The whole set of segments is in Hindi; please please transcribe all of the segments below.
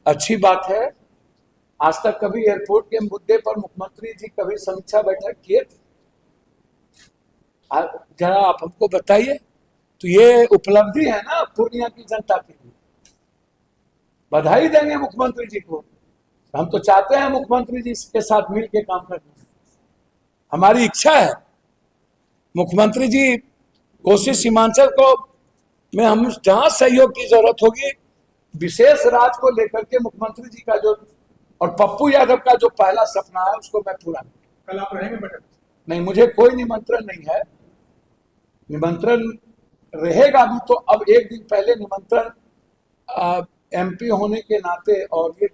अच्छी बात है। आज तक कभी एयरपोर्ट के मुद्दे पर मुख्यमंत्री जी कभी समीक्षा बैठक किए थे? जरा आप हमको बताइए। तो ये उपलब्धि है ना पूर्णिया की जनता के लिए। बधाई देंगे मुख्यमंत्री जी को। हम तो चाहते हैं मुख्यमंत्री जी के साथ मिल के काम करना, हमारी इच्छा है। मुख्यमंत्री जी कोसी सीमांचल को में हम जहां सहयोग की जरूरत होगी, विशेष राज्य को लेकर के मुख्यमंत्री जी का जो और पप्पू यादव का जो पहला सपना है उसको मैं पूरा कल आप रहेंगे बैठक? नहीं, मुझे कोई निमंत्रण नहीं है। निमंत्रण रहेगा भी तो अब एक दिन पहले निमंत्रण एमपी होने के नाते, और ये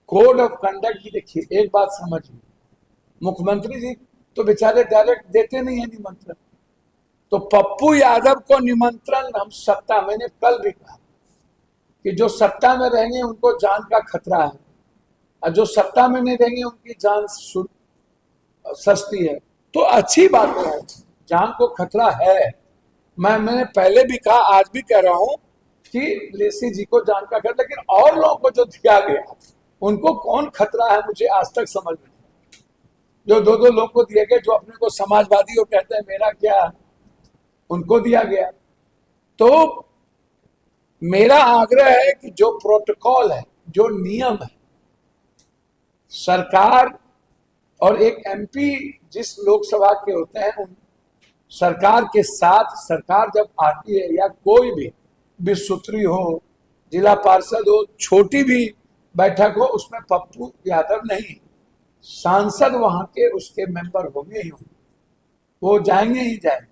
कोड ऑफ कंडक्ट भी देखिए, एक बात समझिए, मुख्यमंत्री जी तो बेचारे डायरेक्ट देते नहीं है निमंत्रण। तो पप्पू यादव को निमंत्रण हम सत्ता, मैंने कल भी कहा कि जो सत्ता में रहेंगे उनको जान का खतरा है, और जो सत्ता में नहीं रहेंगे उनकी जान सस्ती है। तो अच्छी बात है, जान को खतरा है। मैंने पहले भी कहा, आज भी कह रहा हूं कि लेसी जी को जान का खतरा, लेकिन और लोगों को जो दिया गया उनको कौन खतरा है, मुझे आज तक समझ में नहीं। जो दो दो लोग को दिए गए, जो अपने को समाजवादी और कहते हैं मेरा क्या, उनको दिया गया। तो मेरा आग्रह है कि जो प्रोटोकॉल है, जो नियम है, सरकार और एक एमपी जिस लोकसभा के होते हैं, उन सरकार के साथ, सरकार जब आती है या कोई भी विश्वसूत्री हो, जिला पार्षद हो, छोटी भी बैठक हो, उसमें पप्पू यादव नहीं, सांसद वहां के उसके मेंबर होंगे ही होंगे, वो जाएंगे ही जाएंगे।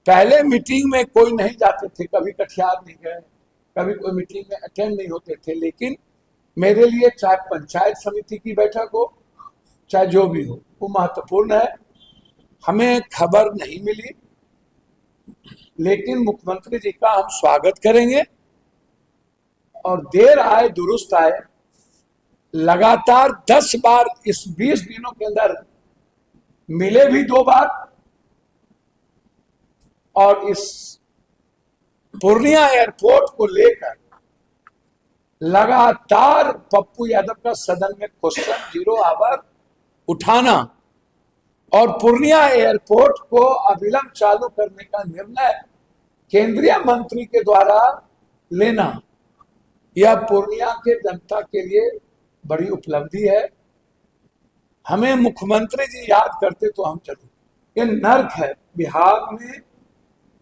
पहले मीटिंग में कोई नहीं जाते थे, कभी कटिहार नहीं गए, कभी कोई मीटिंग में अटेंड नहीं होते थे। लेकिन मेरे लिए चाहे पंचायत समिति की बैठक हो, चाहे जो भी हो, वो महत्वपूर्ण है। हमें खबर नहीं मिली, लेकिन मुख्यमंत्री जी का हम स्वागत करेंगे, और देर आए दुरुस्त आए। लगातार 10 बार इस 20 दिनों के अंदर मिले भी 2 बार, और इस पूर्णिया एयरपोर्ट को लेकर लगातार पप्पू यादव का सदन में क्वेश्चन 0 आवर उठाना और पूर्णिया एयरपोर्ट को अविलंब चालू करने का निर्णय केंद्रीय मंत्री के द्वारा लेना, यह पूर्णिया के जनता के लिए बड़ी उपलब्धि है। हमें मुख्यमंत्री जी याद करते तो हम चले। ये नर्क है बिहार में,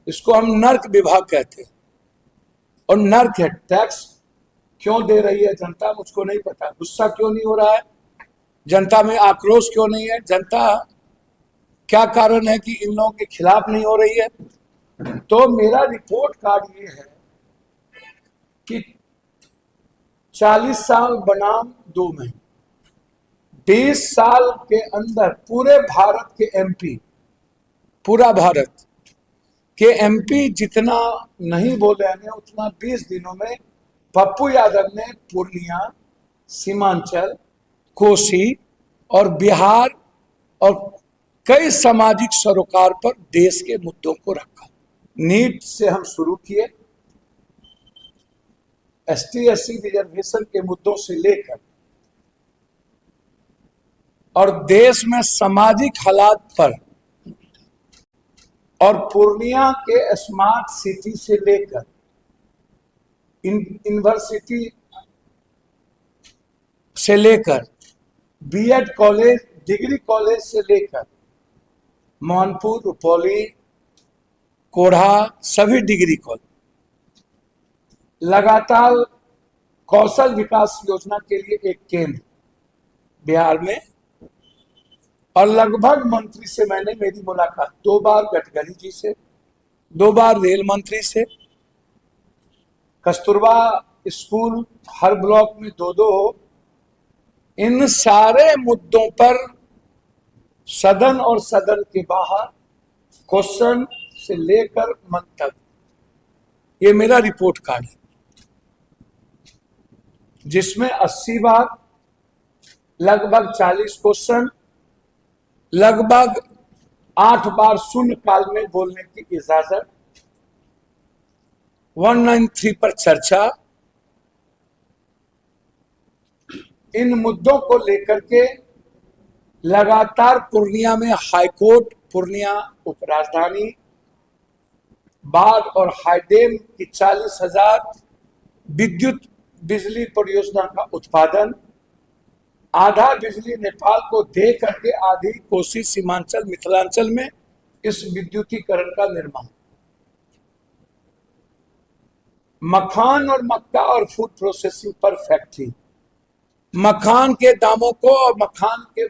इसको हम नर्क विभाग कहते हैं, और नर्क है। टैक्स क्यों दे रही है जनता, मुझको नहीं पता। गुस्सा क्यों नहीं हो रहा है जनता में, आक्रोश क्यों नहीं है जनता, क्या कारण है कि इन लोगों के खिलाफ नहीं हो रही है। तो मेरा रिपोर्ट कार्ड ये है कि 40 साल बनाम 2 महीने, 20 साल के अंदर पूरे भारत के एमपी, पूरा भारत के एमपी जितना नहीं बोले हैं उतना 20 दिनों में पप्पू यादव ने पूर्णिया, सीमांचल, कोसी और बिहार और कई सामाजिक सरोकार पर देश के मुद्दों को रखा। नीट से हम शुरू किए, ST/SC रिजर्वेशन के मुद्दों से लेकर, और देश में सामाजिक हालात पर, और पूर्णिया के स्मार्ट सिटी से लेकर यूनिवर्सिटी से लेकर बीएड कॉलेज, डिग्री कॉलेज से लेकर मानपुर, रुपौली, कोढ़ा, सभी डिग्री कॉलेज, लगातार कौशल विकास योजना के लिए एक केंद्र बिहार में, और लगभग मंत्री से मैंने मेरी मुलाकात 2 बार गडकरी जी से, 2 बार रेल मंत्री से, कस्तूरबा स्कूल हर ब्लॉक में 2-2 हो। इन सारे मुद्दों पर सदन और सदन के बाहर क्वेश्चन से लेकर मंतव्य, ये मेरा रिपोर्ट कार्ड है, जिसमें 80 बार, लगभग 40 क्वेश्चन, लगभग 8 बार शून्य काल में बोलने की इजाजत, 193 पर चर्चा, इन मुद्दों को लेकर के लगातार पूर्णिया में हाईकोर्ट, पूर्णिया उपराजधानी, बाढ़ और हाईडेम की 40,000 विद्युत बिजली परियोजना का उत्पादन, आधा बिजली नेपाल को दे करके आधी कोसी, सीमांचल, मिथिलांचल में इस विद्युतीकरण का निर्माण, मखान और मक्का और फूड प्रोसेसिंग पर फैक्ट्री, मखान के दामों को और मखान के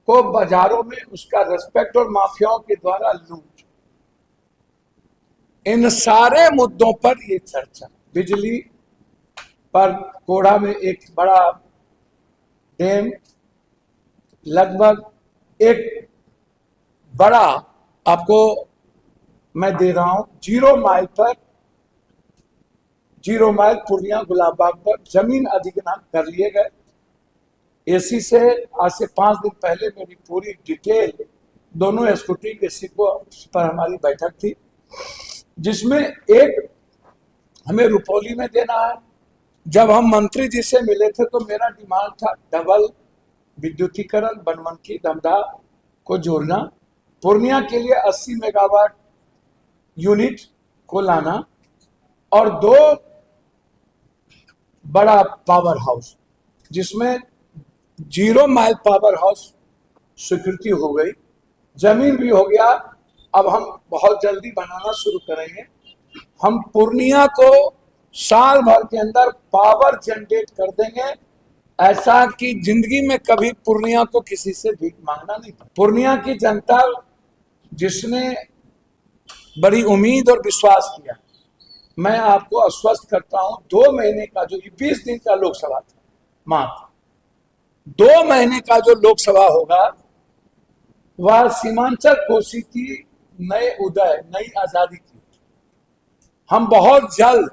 को बाजारों में उसका रेस्पेक्ट और माफियाओं के द्वारा लूट, इन सारे मुद्दों पर ये चर्चा। बिजली पर कोड़ा में एक बड़ा डैम, लगभग एक बड़ा, आपको मैं दे रहा हूं, 0 माइल पर, 0 माइल पूर्णिया गुलाबबाग पर जमीन अधिग्रहण कर लिए गए। एसी से आज से 5 दिन पहले मेरी पूरी डिटेल दोनों एक्जीक्यूटिव एसी को पर हमारी बैठक थी, जिसमें एक हमें रुपौली में देना है। जब हम मंत्री जी से मिले थे तो मेरा डिमांड था डबल विद्युतीकरण, बनमनखी, दमदा को जोड़ना, पूर्णिया के लिए 80 मेगावाट यूनिट को लाना और 2 बड़ा पावर हाउस, जिसमें 0 माइल पावर हाउस स्वीकृति हो गई, जमीन भी हो गया। अब हम बहुत जल्दी बनाना शुरू करेंगे। हम पूर्णिया को साल भर के अंदर पावर जनरेट कर देंगे, ऐसा कि जिंदगी में कभी पूर्णिया को किसी से भीख मांगना नहीं पड़ा। पूर्णिया की जनता जिसने बड़ी उम्मीद और विश्वास किया, मैं आपको आश्वस्त करता हूं 2 महीने का जो 20 दिन का लोकसभा था, मात्र 2 महीने का जो लोकसभा होगा वह सीमांचल कोसी की नए उदय, नई आजादी की। हम बहुत जल्द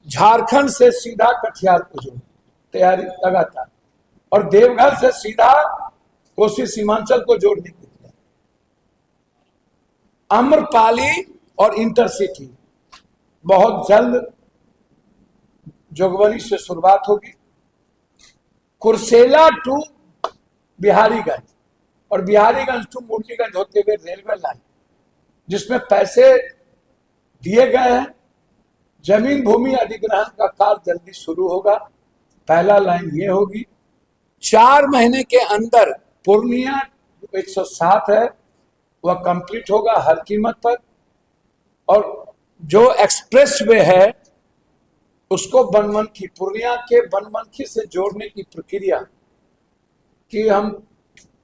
झारखंड से सीधा कटिहार को जोड़ेंगे, तैयारी लगातार, और देवघर से सीधा कोसी सीमांचल को जोड़ने की तैयारी। आम्रपाली और इंटरसिटी बहुत जल्द जोगबनी से शुरुआत होगी। कुर्सेला टू बिहारीगंज और बिहारीगंज टू मुरलीगंज होते हुए रेलवे लाइन, जिसमें पैसे दिए गए हैं। जमीन भूमि अधिग्रहण का कार्य जल्दी शुरू होगा। पहला लाइन ये होगी। 4 महीने के अंदर पूर्णिया 107 है वह कंप्लीट होगा हर कीमत पर, और जो एक्सप्रेस वे है उसको बनमनखी, पूर्णिया के बनमनखी से जोड़ने की प्रक्रिया कि हम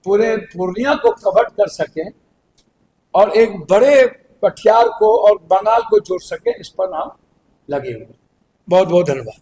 पूरे पूर्णिया को कवर कर सकें और एक बड़े कटिहार को और बंगाल को जोड़ सकें, इस पर हम लगे हुए। बहुत बहुत धन्यवाद।